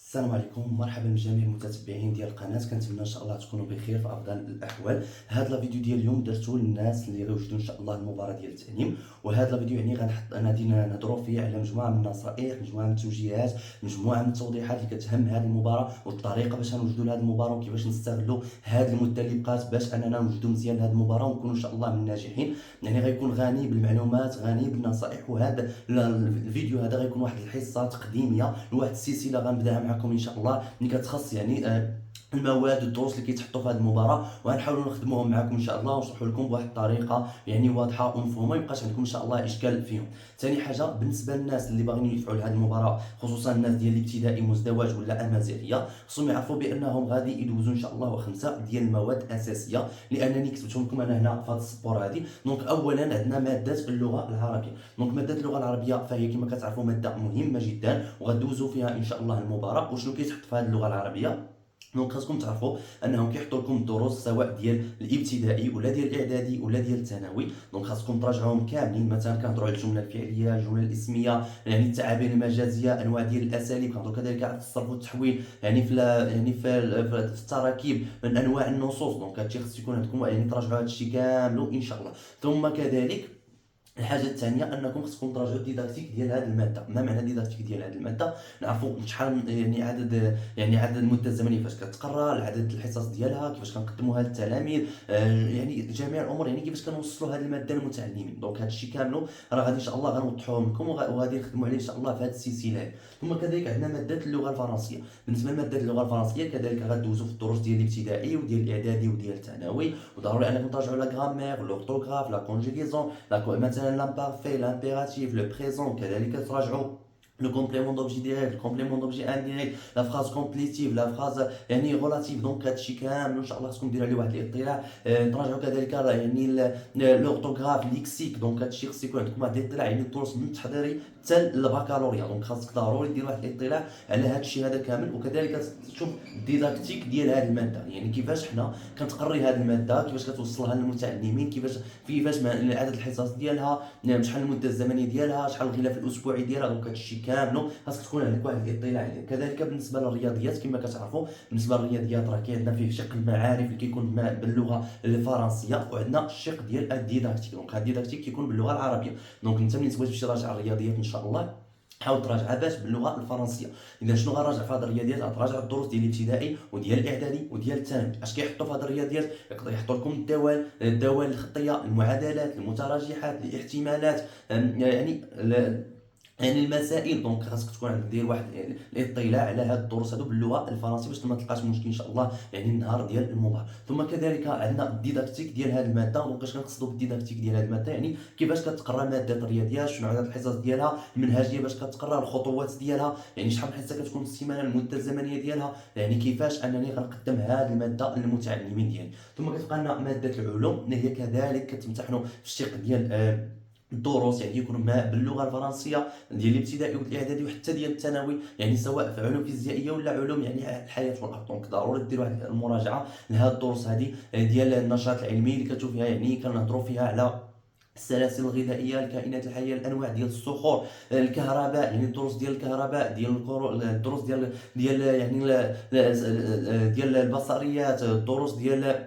السلام عليكم، مرحبا بجميع المتتبعين ديال القناه. كنتمنى ان شاء الله تكونوا بخير في افضل الاحوال. هذا الفيديو ديال اليوم درتو للناس اللي غيوجدوا ان شاء الله المباراه ديال التعليم، وهذا الفيديو يعني غنحط غادي نهضروا فيه على مجموعه من النصائح، مجموعه من التوجيهات، مجموعه من التوضيحات اللي كتهم هذه المباراه والطريقه باش نوجدوا لهذه المباراه وكيفاش نستغلوا هذه المده اللي بقات باش اننا نوجدوا مزيان هذه المباراه ونكونوا ان شاء الله من الناجحين. يعني غيكون غني بالمعلومات، غني بالنصائح، وهذا الفيديو هذا غيكون واحد الحصه تقديميه لواحد السلسله غنبداها معكم ان شاء الله اللي كتخص المواد والدروس اللي كيتحطوا في هذه المباراه، وغنحاولوا نخدموهم معكم ان شاء الله ونشرحوا لكم بواحد الطريقه يعني واضحه ومفهومه، ما يبقاش عندكم ان شاء الله اشكال فيهم. ثاني حاجه بالنسبه للناس اللي باغيين يدفعوا لهذه المباراه، خصوصا الناس ديال الابتدائي مزدوج ولا امازيغيه، خصهم يعرفوا بانهم غادي يدوزوا ان شاء الله خمسه ديال المواد اساسيه لانني كتبتهم لكم انا هنا في هذا السبور هذه. دونك اولا عندنا ماده اللغه العربيه. دونك ماده اللغه العربيه فهي كما كتعرفوا ماده مهمه جدا وغدوزوا فيها ان شاء الله المباراه. وشنو كيتحط في هذه اللغه العربيه؟ دونك خاصكم تعرفوا انهم كيحطوا لكم الدروس سواء ديال الابتدائي ولا ديال الاعدادي ولا ديال الثانوي. دونك خاصكم تراجعوهم كاملين. مثلا كنهضروا على الجمله الفعليه، الجمله الاسميه، يعني التعابير المجازيه، انواع ديال الاساليب، كنهضروا كذلك على الصرف والتحويل، يعني في التراكيب من انواع النصوص. دونك هادشي خص يكون عندكم، يعني تراجعوا هادشي كامل ان شاء الله. ثم كذلك الحاجه الثانيه انكم خصكم تراجعوا الديداكتيك ديال هذه الماده. ما معنى الديداكتيك ديال هذه الماده؟ نعرفوا شحال يعني عدد المده الزمنيه فاش كتقرا، العدد الحصص ديالها، كيفاش كنقدموها للتلاميذ، يعني جميع الامور، يعني كيفاش كنوصلوا هذه الماده للمتعلمين. دونك هذا الشيء كامل راه غادي ان شاء الله غنوضحوه لكم وغادي نخدموا عليه ان شاء الله في هذه السلسله. ثم كذلك عندنا ماده اللغه الفرنسيه. بالنسبه لماده اللغه الفرنسيه كذلك غدوزوا في الدروس ديال الابتدائي وديال الاعدادي وديال الثانوي، وضروري انكم تراجعوا لا غرامير، لورتوغراف، لا كونجيغيزون، مثلا لامبارفي، لامبيراتيف، لو بريزون. كذلك تراجعوا لو كومبليمون دوبجي ديريكت، الكومبليمون دوبجي انديريكت، لا فراز كومبليتيف، لا فراز يعني غولاتيف. دونك هادشي كامل ان شاء الله خصكم ديروا عليه واحد الاطلاع. تراجعوا كذلك يعني لورتوغراف، ليكسيك. دونك هادشي خص يكون عندكم واحد الاطلاع، يعني الدروس من التحضيري حتى البكالوريا. دونك خاصك ضروري دير واحد الاطلاع على هادشي هذا كامل. وكذلك تشوف الديداكتيك ديال هذه الماده، يعني كيفاش حنا كنتقري هذه الماده، كيفاش كتوصلها للمتعلمين، كيفاش عدد الحصص ديالها، شحال المده الزمنيه ديالها، شحال الغلاف الاسبوعي ديالها. دونك هادشي كامل خاصك تكون عندك واحد الاطلاع عليه. كذلك بالنسبه للرياضيات كما كتعرفوا، بالنسبه للرياضيات راه عندنا فيه شق المعارف اللي كيكون باللغه الفرنسيه، وعندنا الشق ديال الديداكتيك. دونك هاد الديداكتيك كيكون باللغه العربيه. دونك انت ملي تبغي تمشي تراجع الرياضيات ان شاء الله حاول تراجعها باش باللغه الفرنسيه. اذا شنو غنراجع في هذه الرياضيات؟ غتراجع الدروس ديال الابتدائي وديال الاعدادي وديال الثانوي. اش كيحطوا في هذه الرياضيات؟ يقدر يحطوا لكم الدوال الخطيه، المعادلات، المتراجحات، الاحتمالات، يعني المسائل. دونك خاصك تكون عندك دير واحد الاطلاع على هاد الدروس هادو باللغه الفرنسيه باش ما تلقاش مشكل ان شاء الله يعني النهار ديال المباراه. ثم كذلك عندنا الديداكتيك ديال هاد الماده. دونك اش كنقصدوا بالديداكتيك ديال هاد الماده؟ يعني كيفاش كتقرا ماده الرياضيات، شنو عدد الحصص ديالها، المنهجيه باش كتقرا، الخطوات ديالها، يعني شحال من حصه كتكون في السيمانه، المده الزمنيه ديالها، يعني كيفاش انني غنقدم هاد الماده للمتعلمين ديالي. ثم كتبقى لنا ماده العلوم اللي هي كذلك كتمتحنوا في الشق ديال الدروس، يعني يكونوا باللغه الفرنسيه ديال الابتدائي والاعدادي وحتى ديال الثانوي، يعني سواء في علوم فيزيائيه ولا علوم يعني الحياه والارض. دونك ضروري دير واحد المراجعه لهاد الدروس هذه ديال النشاط العلمي اللي كتشوف فيها، يعني كنهضروا فيها على السلاسل الغذائيه، الكائنات الحيه، الانواع ديال الصخور، الكهرباء، يعني الدروس ديال الكهرباء، الدروس ديال البصريات، الدروس ديال،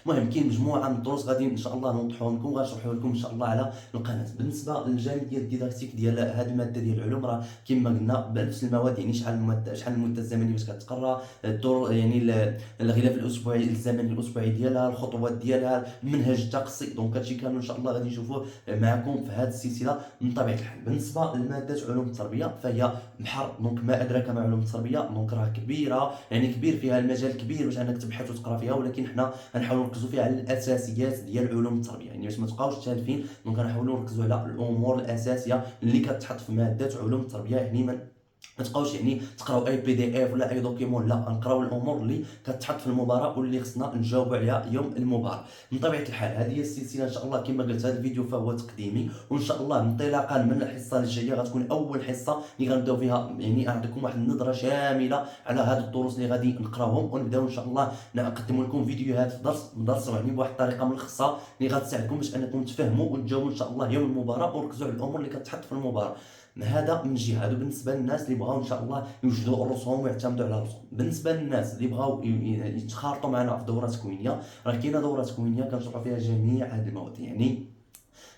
المهم كاين مجموعه من الدروس غادي ان شاء الله نوضحوهم لكم وغنشرحوا لكم ان شاء الله على القناه. بالنسبه للجانب ديال الديداكتيك ديال هذه الماده ديال العلوم، راه كما قلنا بنفس المواد، يعني شحال المده الزمنيه باش كتقرا، الدور يعني الغلاف الاسبوعي الزمني الاسبوعي ديالها، الخطوات ديالها، المنهج التقصي. دونك هادشي كامل ان شاء الله غادي نشوفوه معكم في هذه السلسله من طبيعه الحال. بالنسبه لماده علوم التربيه فهي بحر. دونك ما ادراك ما علوم التربيه. دونك راه كبيره، يعني كبير فيها المجال كبير باش انك تبحث وتقرا فيها، ولكن حنا غنحاولوا نركزوا فيها على الاساسيات ديال علوم التربيه، يعني باش ما تبقاوش تالفين. دونك غنحاولوا نركزوا على الامور الاساسيه اللي كتحط في ماده علوم التربيه، يعني ما تبقاوش يعني تقراو اي بي دي اف ولا اي دوكيمون، لا نقراو الامور اللي كتحط في المباراه واللي خصنا نجاوبوا عليها يوم المباراه. من طبيعه الحال هذه هي السلسله ان شاء الله. كما قلت هذا الفيديو فهو تقديمي، وان شاء الله انطلاقا من الحصه الجايه غتكون اول حصه اللي غنبداو فيها، يعني اعطيكم واحد النظره شامله على هذه الدروس اللي غادي نقراوهم، ونبداو ان شاء الله نقدم لكم فيديوهات في درس يعني بواحد الطريقه ملخصه اللي غتساعدكم باش انكم تفهموا وتجاوبوا ان شاء الله يوم المباراه وركزوا على الامور اللي كتحط في المباراه. هذا من جهه. هادو بالنسبه للناس اللي بغاو ان شاء الله يوجدوا راسهم ويعتمدوا على راسهم. بالنسبه للناس اللي بغاو يتخارطوا معنا في دوره تكوينيه، راه كاينه دوره تكوينيه كنشرحوا فيها جميع هاد المواضيع، يعني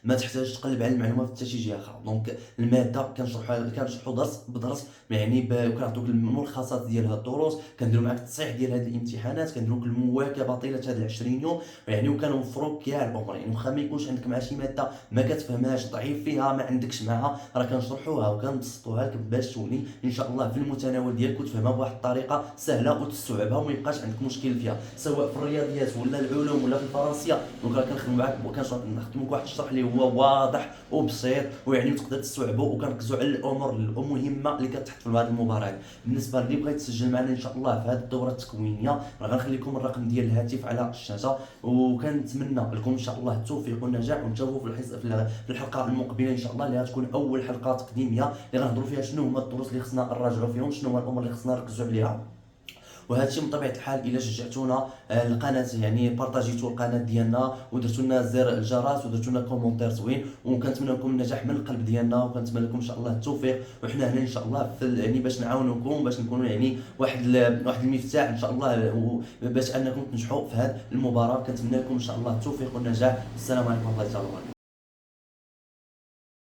ما تحتاج تقلب على المعلومه في حتى شي جهه اخرى. دونك الماده كنشرحوا درس بدرس، يعني وكنعطوك الملخصات ديال هاد الدروس، كنديروا معاك التصحيح ديال هاد الامتحانات، كنديروا لك المواكبه طيله هاد 20 يوم، يعني وكنوفروا كاع الامور. يعني واخا ما يكونش عندك مع شي ماده ما كتفهمهاش، ضعيف فيها، ما عندكش معها، راه كنشرحوها وكنبسطوها لك باش تولي ان شاء الله في المتناول ديالك وتفهمها بواحد الطريقه سهله وتستوعبها وما يبقاش عندك مشكل فيها، سواء في الرياضيات ولا العلوم ولا في الفرنسيه. دونك راه كنخدموا معاك وكنخدموا واحد الشرح اللي هو واضح وبسيط، ويعني تقدر تستوعبه، وكنركزوا على الامور المهمه اللي كتحط في هذه المباراه. بالنسبه اللي بغى يتسجل معنا ان شاء الله في هذه الدوره التكوينيه، راه غنخلي لكم الرقم ديال الهاتف على الشاشه، وكنتمنى لكم ان شاء الله التوفيق والنجاح، ونشوفوا في الحلقه المقبله ان شاء الله، اللي غتكون اول حلقه تقديميه اللي غنهضروا فيها شنو هما الدروس اللي خصنا نراجعوا فيهم، شنو هما الامور اللي خصنا نركزوا عليها. وهذا الشيء من طبيعه الحال الا شجعتونا القناه، يعني بارطاجيتوا القناه ديالنا ودرتوا لنا زر الجرس ودرتوا لنا كومونتير زوين، وكنتمنى لكم النجاح من القلب ديالنا، وكنتمنى لكم ان شاء الله التوفيق. وحنا هنا ان شاء الله يعني باش نعاونوكم، باش نكونوا يعني واحد المفتاح ان شاء الله، باش انكم تنجحوا في هذه المباراه. كنتمنى لكم ان شاء الله التوفيق والنجاح. السلام عليكم ورحمه الله تعالى وبركاته.